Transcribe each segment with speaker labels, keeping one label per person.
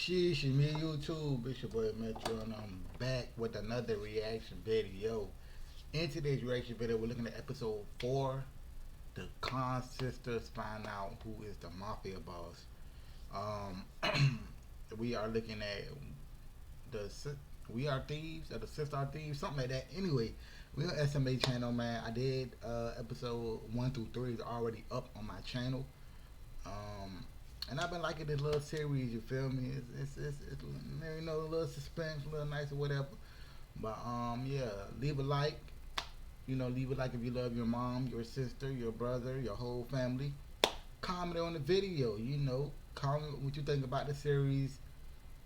Speaker 1: Sheesh, me you too, Bishop Boy Metro, and I'm back with another reaction video. In today's reaction video, we're looking at episode 4. The Khan sisters find out who is the Mafia boss. We are looking at the We Are Thieves, or the Sister Are Thieves, something like that. Anyway, we're on SMA channel, man. I did episode 1 through 3 is already up on my channel. Um, and I've been liking this little series. You feel me? It's a little suspense, a little nice or whatever. But yeah, leave a like. Leave a like if you love your mom, your sister, your brother, your whole family. Comment on the video. Comment what you think about the series.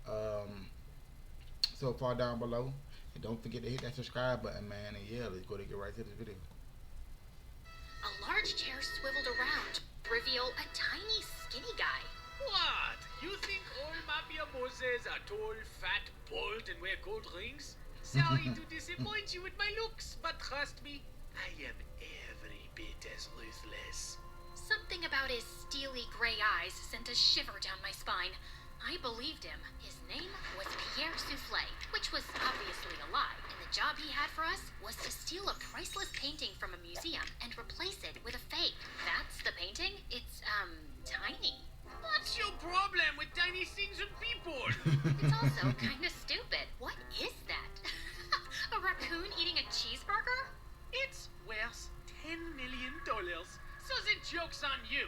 Speaker 1: Um, so far down below, and don't forget to hit that subscribe button, man. And yeah, let's go to get right to this video.
Speaker 2: A large chair swiveled around to reveal a tiny, skinny guy.
Speaker 3: What? You think all Mafia bosses are tall, fat, bald, and wear gold rings? Sorry to disappoint you with my looks, but trust me, I am every bit as ruthless.
Speaker 2: Something about his steely gray eyes sent a shiver down my spine. I believed him. His name was Pierre Souffle, which was obviously a lie, and the job he had for us was to steal a priceless painting from a museum and replace it with a fake. That's the painting? It's, tiny.
Speaker 3: What's your problem with tiny things and people?
Speaker 2: It's also kinda stupid. What is that? A raccoon eating a cheeseburger?
Speaker 3: It's worth $10 million, so the joke's on you,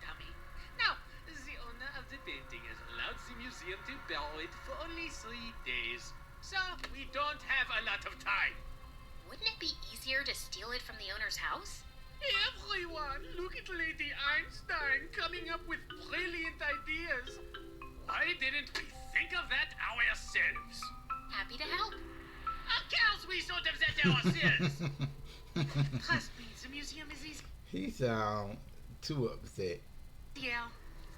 Speaker 3: dummy. Now, the owner of the painting has allowed the museum to borrow it for only 3 days, so we don't have a lot of time.
Speaker 2: Wouldn't it be easier to steal it from the owner's house?
Speaker 3: Everyone, look at Lady Einstein coming up with brilliant ideas. Why didn't we think of that ourselves?
Speaker 2: Happy to help.
Speaker 3: Of course we thought of that ourselves. Trust me, the museum is easy.
Speaker 1: He sound too upset.
Speaker 3: Yeah.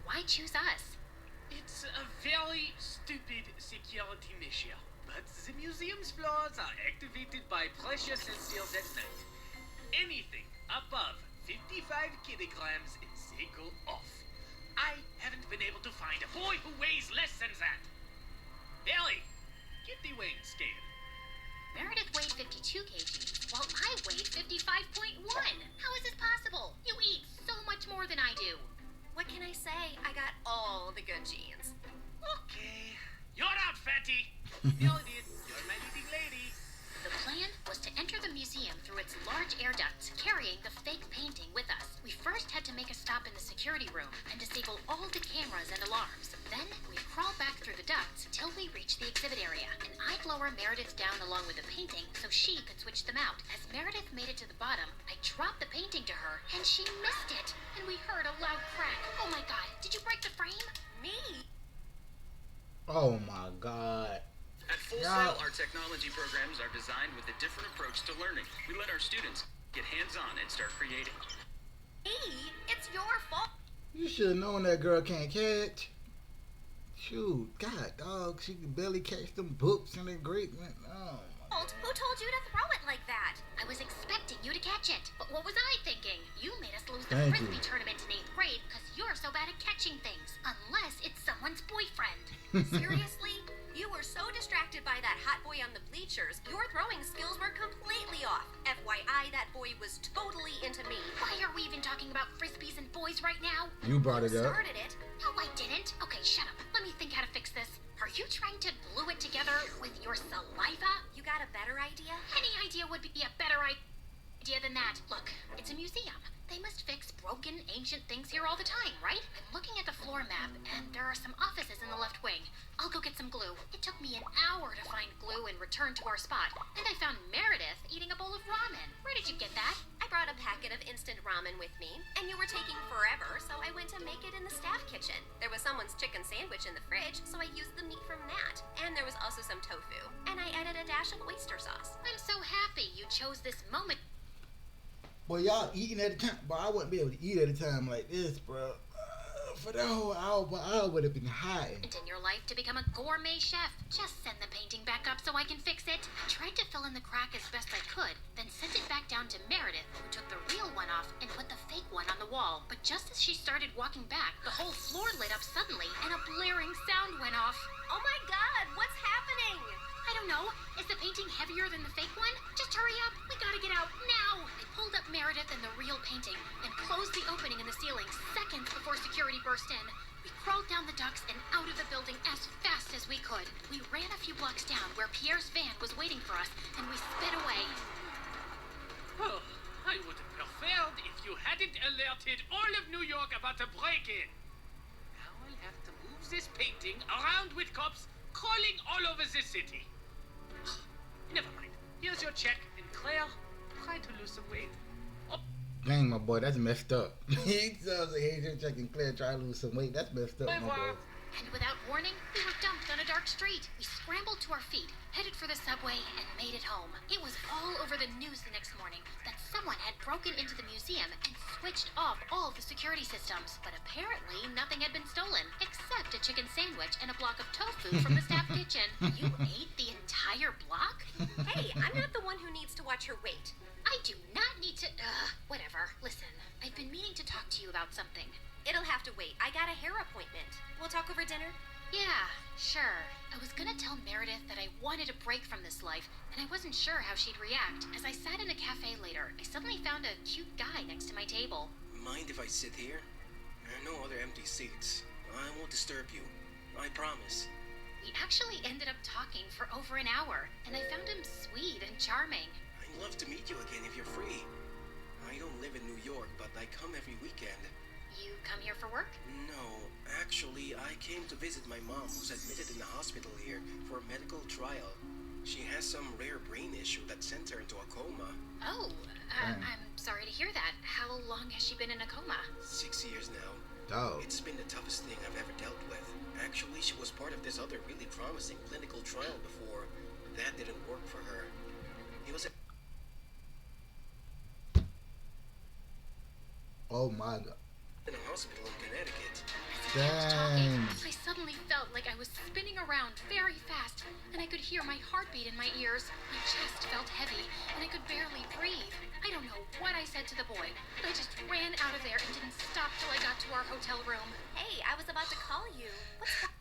Speaker 2: Why choose us?
Speaker 3: It's a very stupid security measure, but the museum's floors are activated by pressure sensors at night. Anything above 55 kilograms, they go off. I haven't been able to find a boy who weighs less than that. Ellie, get the weighing scale.
Speaker 2: Meredith weighed 52 kgs, while I weighed 55.1. How is this possible? You eat so much more than I do.
Speaker 4: What can I say? I got all the good genes.
Speaker 3: Okay, you're out, fatty. Ellie, you're my leading lady.
Speaker 2: The plan was to enter the museum through its large air ducts, carrying the fake painting with us. We first had to make a stop in the security room and disable all the cameras and alarms. Then we'd crawl back through the ducts till we reached the exhibit area, and I'd lower Meredith down along with the painting so she could switch them out. As Meredith made it to the bottom, I dropped the painting to her, and she missed it, and we heard a loud crack. Oh my god, did you break the frame?
Speaker 4: Me?
Speaker 1: Oh my god.
Speaker 5: At Full Sail, our technology programs are designed with a different approach to learning. We let our students get hands-on and start creating.
Speaker 4: Me? It's your fault.
Speaker 1: You should have known that girl can't catch. Shoot, God, dog, she can barely catch them books and the great man. Oh.
Speaker 4: Who told you to throw it like that?
Speaker 2: I was expecting you to catch it, but what was I thinking? You made us lose the
Speaker 1: Thank
Speaker 2: frisbee
Speaker 1: you.
Speaker 2: tournament in 8th grade because you're so bad at catching things. Unless it's someone's boyfriend.
Speaker 4: Seriously? You were so distracted by that hot boy on the bleachers, your throwing skills were completely off. FYI, that boy was totally into me.
Speaker 2: Why are we even talking about frisbees and boys right now?
Speaker 1: You brought it up.
Speaker 4: Started it.
Speaker 2: No, I didn't. Okay, shut up. Let me think how to fix this. Are you trying to glue it together with your saliva?
Speaker 4: You got a better idea?
Speaker 2: Any idea would be a better idea than that. Look, it's a museum. They must fix broken, ancient things here all the time, right? I'm looking at the floor map, and there are some offices in the left wing. I'll go get some glue. It took me an hour to find glue and return to our spot. And I found Meredith eating a bowl of ramen. Where did you get that?
Speaker 4: I brought a packet of instant ramen with me, and you were taking forever, so I went to make it in the staff kitchen. There was someone's chicken sandwich in the fridge, so I used the meat from that. And there was also some tofu. And I added a dash of oyster sauce.
Speaker 2: I'm so happy you chose this moment.
Speaker 1: Boy, y'all eating at a time. But I wouldn't be able to eat at a time like this, bro. for the whole hour, I would have been hiding.
Speaker 2: In your life to become a gourmet chef. Just send the painting back up so I can fix it. I tried to fill in the crack as best I could, then sent it back down to Meredith, who took the real one off and put the fake one on the wall. But just as she started walking back, the whole floor lit up suddenly and a blaring sound went off.
Speaker 4: Oh my god, what's happening?
Speaker 2: I don't know. Is the painting heavier than the fake one? Just hurry up. We gotta get out now. I pulled up Meredith and the real painting and closed the opening in the ceiling seconds before security burst in. We crawled down the ducts and out of the building as fast as we could. We ran a few blocks down where Pierre's van was waiting for us, and we sped away.
Speaker 3: Oh, I would have preferred if you hadn't alerted all of New York about a break-in. Now I'll have to move this painting around with cops crawling all over the city. Never mind. Here's your check, and Claire, try to lose some weight.
Speaker 1: Dang, my boy, that's messed up. He tells me, hey, you're checking Claire, try to lose some weight. That's messed up, my boy.
Speaker 2: And without warning, we were dumped on a dark street. We scrambled to our feet, headed for the subway, and made it home. It was all over the news the next morning that someone had broken into the museum and switched off all the security systems. But apparently, nothing had been stolen, except a chicken sandwich and a block of tofu from the staff kitchen. You ate the entire block?
Speaker 4: Hey, I'm not the one who needs to watch her weight.
Speaker 2: I do not need to... whatever. Listen, I've been meaning to talk to you about something.
Speaker 4: It'll have to wait. I got a hair appointment. We'll talk over dinner?
Speaker 2: Yeah, sure. I was gonna tell Meredith that I wanted a break from this life, and I wasn't sure how she'd react. As I sat in a cafe later, I suddenly found a cute guy next to my table.
Speaker 6: Mind if I sit here? There are no other empty seats. I won't disturb you. I promise.
Speaker 2: We actually ended up talking for over an hour, and I found him sweet and charming.
Speaker 6: I'd love to meet you again if you're free. I don't live in New York, but I come every weekend.
Speaker 2: You come here for work?
Speaker 6: No, actually, I came to visit my mom, who's admitted in the hospital here for a medical trial. She has some rare brain issue that sent her into a coma.
Speaker 2: Oh, I'm sorry to hear that. How long has she been in a coma?
Speaker 6: 6 years now.
Speaker 1: Oh.
Speaker 6: It's been the toughest thing I've ever dealt with. Actually, she was part of this other really promising clinical trial before. That didn't work for her. It was a...
Speaker 1: Oh my god.
Speaker 6: in a hospital in Connecticut.
Speaker 1: Dang.
Speaker 2: I suddenly felt like I was spinning around very fast, and I could hear my heartbeat in my ears. My chest felt heavy, and I could barely breathe. I don't know what I said to the boy, but I just ran out of there and didn't stop till I got to our hotel room.
Speaker 4: Hey, I was about to call you. What's wrong?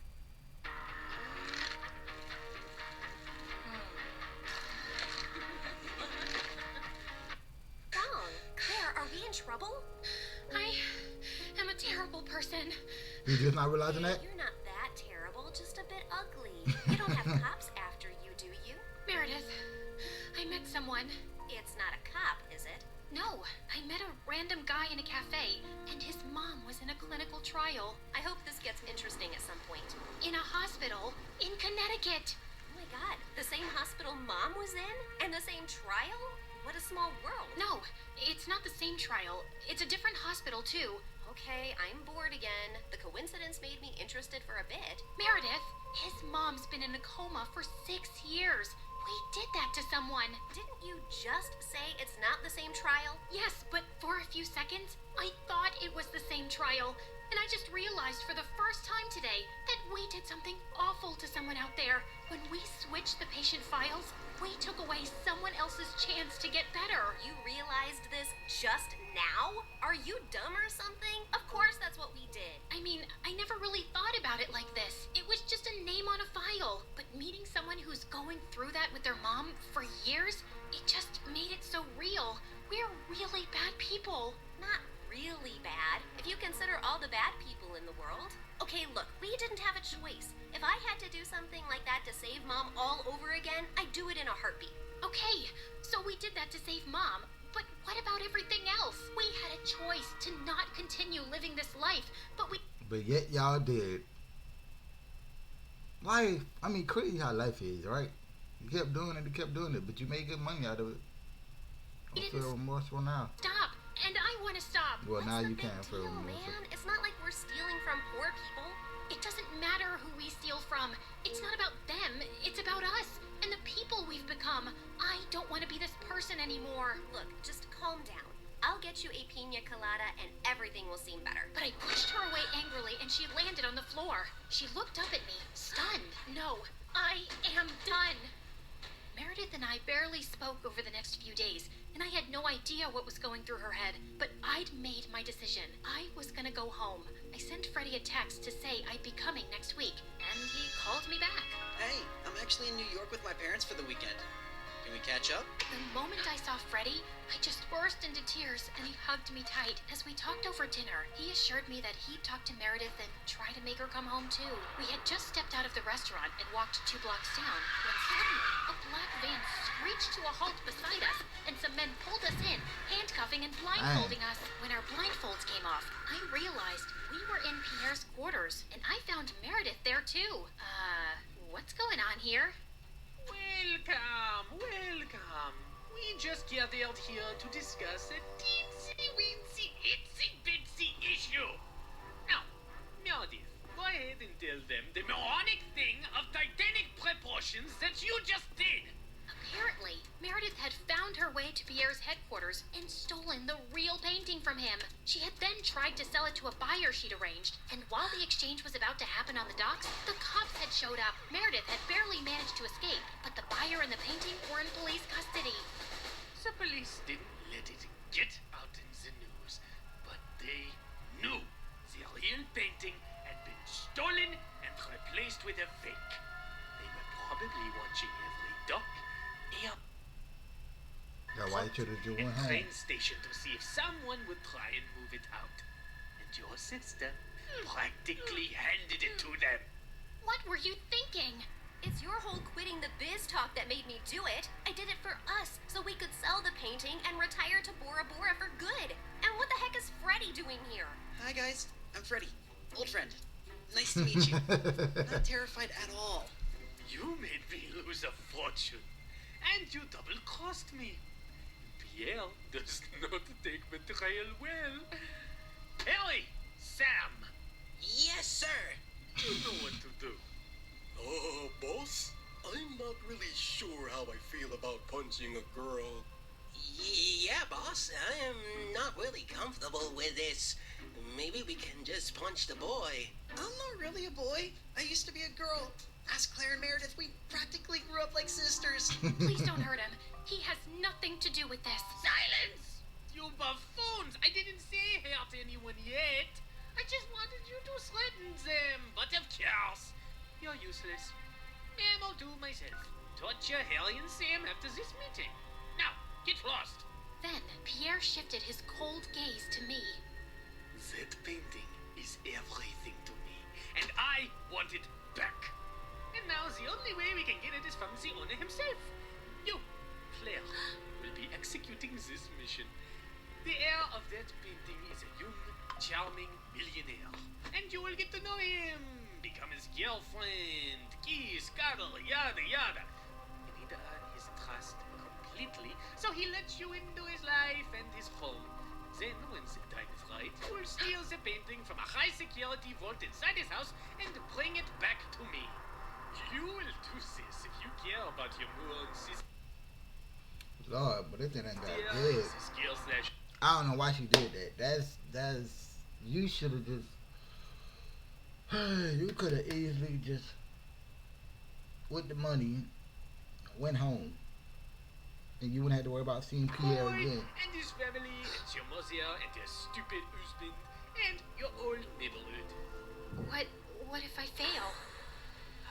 Speaker 4: Claire, are we in trouble?
Speaker 2: I am a terrible person.
Speaker 1: You just not realizing
Speaker 4: Hey,
Speaker 1: that?
Speaker 4: you're not that terrible, just a bit ugly. You don't have cops after you, do you?
Speaker 2: Meredith, I met someone.
Speaker 4: It's not a cop, is it?
Speaker 2: No, I met a random guy in a cafe, and his mom was in a clinical trial.
Speaker 4: I hope this gets interesting at some point.
Speaker 2: In a hospital in Connecticut.
Speaker 4: Oh my god, the same hospital Mom was in? And the same trial? What a small world.
Speaker 2: No, it's not the same trial. It's a different hospital, too.
Speaker 4: Okay, I'm bored again. The coincidence made me interested for a bit.
Speaker 2: Meredith, his mom's been in a coma for 6 years. We did that to someone.
Speaker 4: Didn't you just say it's not the same trial?
Speaker 2: Yes, but for a few seconds, I thought it was the same trial. And I just realized for the first time today that we did something awful to someone out there. When we switched the patient files, we took away someone else's chance to get better.
Speaker 4: You realized this just now? Are you dumb or something? Of course that's what we did.
Speaker 2: I mean, I never really thought about it like this. It was just a name on a file. But meeting someone who's going through that with their mom for years, it just made it so real. We're really bad people.
Speaker 4: Not really bad, if you consider all the bad people in the world. Okay, look, we didn't have a choice. If I had to do something like that to save Mom all over again, I'd do it in a heartbeat.
Speaker 2: Okay, so we did that to save Mom. But what about everything else? We had a choice to not continue living this life, but we...
Speaker 1: But yet y'all did. Life, I mean, crazy how life is, right? You kept doing it, but you made good money out of it. I feel remorseful now.
Speaker 2: Stop! And I want to stop.
Speaker 1: Well, now
Speaker 4: What's
Speaker 1: you
Speaker 4: the
Speaker 1: can't
Speaker 4: big
Speaker 1: feel
Speaker 4: deal,
Speaker 1: remorseful.
Speaker 4: man? It's not like we're stealing from poor people.
Speaker 2: It doesn't matter who we steal from. It's not about them. It's about us and the people we've become. I don't want to be this person anymore.
Speaker 4: Look, just calm down. I'll get you a pina colada and everything will seem better.
Speaker 2: But I pushed her away angrily and she landed on the floor. She looked up at me, stunned. No, I am done. Meredith and I barely spoke over the next few days, and I had no idea what was going through her head. But I'd made my decision. I was gonna go home. I sent Freddie a text to say I'd be coming next week, and he called me back.
Speaker 7: Hey, I'm actually in New York with my parents for the weekend. Can we catch up?
Speaker 2: The moment I saw Freddie, I just burst into tears and he hugged me tight. As we talked over dinner, he assured me that he'd talk to Meredith and try to make her come home too. We had just stepped out of the restaurant and walked 2 blocks down when suddenly a black van screeched to a halt beside us and some men pulled us in, handcuffing and blindfolding us. When our blindfolds came off, I realized we were in Pierre's quarters and I found Meredith there too. What's going on here?
Speaker 3: Welcome. We just gathered here to discuss a teensy-weensy, itsy-bitsy issue. Now, Meredith, go ahead and tell them the moronic thing of titanic proportions that you just did.
Speaker 2: Apparently, Meredith had found her way to Pierre's headquarters and stolen the real painting from him. She had then tried to sell it to a buyer she'd arranged, and while the exchange was about to happen on the docks, the cops had showed up. Meredith had barely managed to escape, but the buyer and the painting were in police custody.
Speaker 3: The police didn't let it get out in the news, but they knew the real painting had been stolen and replaced with a fake. They were probably watching every dock,
Speaker 1: That's why you should have just
Speaker 3: and
Speaker 1: went home.
Speaker 3: train station to see if someone would try and move it out. And your sister practically handed it to them.
Speaker 2: What were you thinking?
Speaker 4: It's your whole quitting the biz talk that made me do it. I did it for us, so we could sell the painting and retire to Bora Bora for good. And what the heck is Freddie doing here?
Speaker 7: Hi guys, I'm Freddie. Old friend. Nice to meet you. Not terrified at all.
Speaker 3: You made me lose a fortune. And you double-crossed me. Pierre does not take betrayal well. Ellie! Sam!
Speaker 6: Yes, sir.
Speaker 3: You know what to do.
Speaker 6: Boss? I'm not really sure how I feel about punching a girl. Yeah, boss. I am not really comfortable with this. Maybe we can just punch the boy.
Speaker 7: I'm not really a boy. I used to be a girl. Ask Claire and Meredith. We practically grew up like sisters.
Speaker 2: Please don't hurt him. He has nothing to do with this.
Speaker 3: Silence! You buffoons! I didn't say hurt anyone yet. I just wanted you to threaten them. But of course, you're useless. I'll do myself. Torture Harry and Sam after this meeting. Now, get lost.
Speaker 2: Then Pierre shifted his cold gaze to me.
Speaker 3: That painting is everything to me, and I want it back. And now the only way we can get it is from the owner himself. You, Claire, will be executing this mission. The heir of that painting is a young, charming millionaire, and you will get to know him, become his girlfriend, kiss, cuddle, yada yada. You need to earn his trust completely, so he lets you into his life and his home. Then, when the time is right, you will steal the painting from a high-security vault inside his house and bring it back to me. You will do this if you care about your moon sister.
Speaker 1: Lord, but this thing ain't got good.
Speaker 3: Skill slash.
Speaker 1: I don't know why she did that. That's you should have just you could have easily just with the money went home. And you wouldn't have to worry about seeing Pierre
Speaker 3: Boy
Speaker 1: again.
Speaker 3: and his family, and your mother, and their stupid husband, and your old neighborhood.
Speaker 2: What if I fail?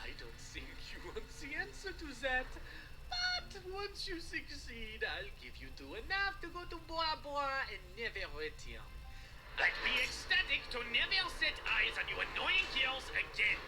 Speaker 3: I don't think you want the answer to that. But once you succeed, I'll give you two enough to go to Bora Bora and never return. I'd be ecstatic to never set eyes on you annoying girls again.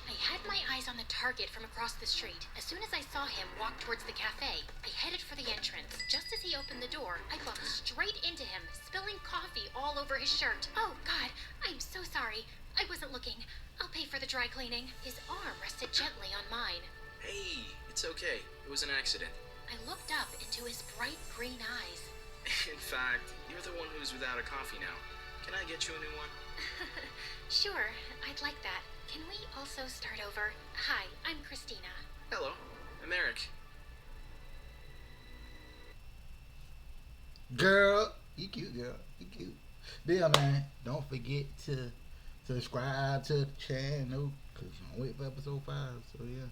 Speaker 2: I had my eyes on the target from across the street. As soon as I saw him walk towards the cafe, I headed for the entrance. Just as he opened the door, I bumped straight into him, spilling coffee all over his shirt. Oh, God, I'm so sorry. I wasn't looking. I'll pay for the dry cleaning. His arm rested gently on mine.
Speaker 8: Hey, it's okay. It was an accident.
Speaker 2: I looked up into his bright green eyes.
Speaker 8: In fact, you're the one who's without a coffee now. Can I get you a new one?
Speaker 2: Sure, I'd like that. Can we also start over? Hi, I'm Christina.
Speaker 8: Hello, I'm Eric.
Speaker 1: Girl, you cute, girl. You cute. But yeah, man, don't forget to subscribe to the channel because I'm waiting for episode 5. So, yeah.